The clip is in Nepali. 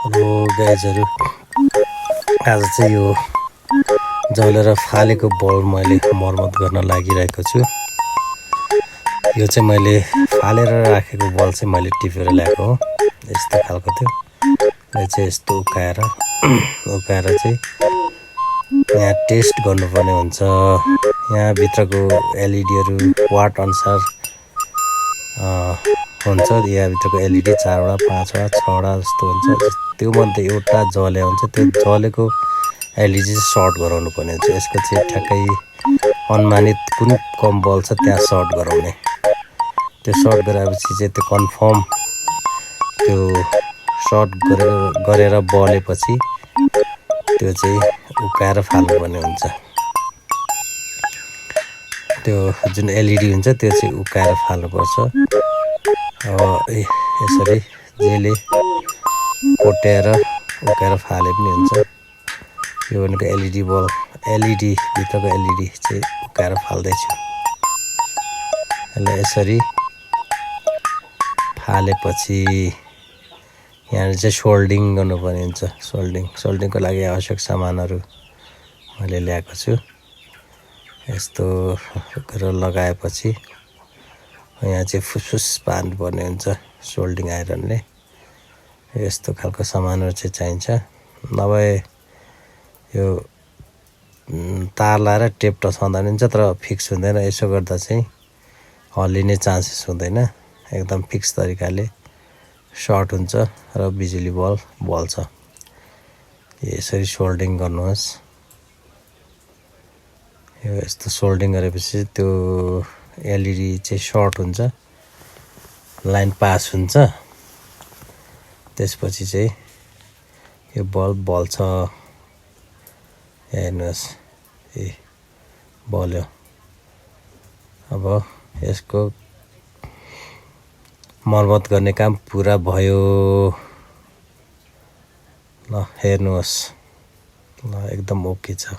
हेलो गाइजहरु, आज चाहिँ यो जलेर फालेको बल्ब मैले मर्मत गर्न लागिरहेको छु। यो चाहिँ मैले फालेर राखेको बल्ब चाहिँ मैले टिपेर ल्याएको हो। यस्तो खालको थियो। यो चाहिँ यस्तो उकाएर चाहिँ यहाँ टेस्ट गर्नुपर्ने हुन्छ। यहाँ भित्रको एलइडीहरु वाट अनुसार हुन्छ। यहाँ भित्रको एलइडी 4 वटा 5 वटा 6 वटा जस्तो हुन्छ। त्यो मध्ये एउटा जले हुन्छ। त्यो जलेको एलइडी सर्ट गराउनु पर्ने हुन्छ। यसको चाहिँ ठ्याक्कै अनुमानित कुन कम बल छ त्यहाँ सर्ट गराउने। त्यो सर्ट गराएपछि चाहिँ त्यो कन्फर्म त्यो सर्ट गरेर बलेपछि त्यो चाहिँ उकाएर फाल्नुपर्ने हुन्छ। त्यो जुन एलइडी हुन्छ त्यो चाहिँ उकाएर फाल्नुपर्छ। अब यसरी जेले कोट्याएर उकाएर फाले पनि हुन्छ। यो भनेको एलइडी बल्ब, एलइडी भित्रको एलइडी चाहिँ उकाएर फाल्दैछु। यसलाई यसरी फालेपछि यहाँ चाहिँ सोल्डिङ गर्नुपर्ने हुन्छ। सोल्डिङको लागि आवश्यक सामानहरू मैले ल्याएको छु। यस्तो गरेर लगाएपछि यहाँ चाहिँ फुसफुस पार्नुपर्ने हुन्छ सोल्डिङ आइरनले। यस्तो खालको सामानहरू चाहिँ चाहिन्छ। नभए यो तार लाएर टेप टसाउँदा पनि हुन्छ, तर फिक्स हुँदैन। यसो गर्दा चाहिँ हल्लिने चान्सेस हुँदैन। एकदम फिक्स तरिकाले सर्ट हुन्छ र बिजुली बल्ब बल्छ। यसरी सोल्डिङ गर्नुहोस्। यो यस्तो सोल्डिङ गरेपछि त्यो एलइडी चाहिँ सर्ट हुन्छ, लाइन पास हुन्छ। त्यसपछि चाहिँ यो बल्ब बल्छ। हेर्नुहोस्, बल्यो। अब यसको मर्मत गर्ने काम पुरा भयो। ल हेर्नुहोस्, ल एकदम ओके छ।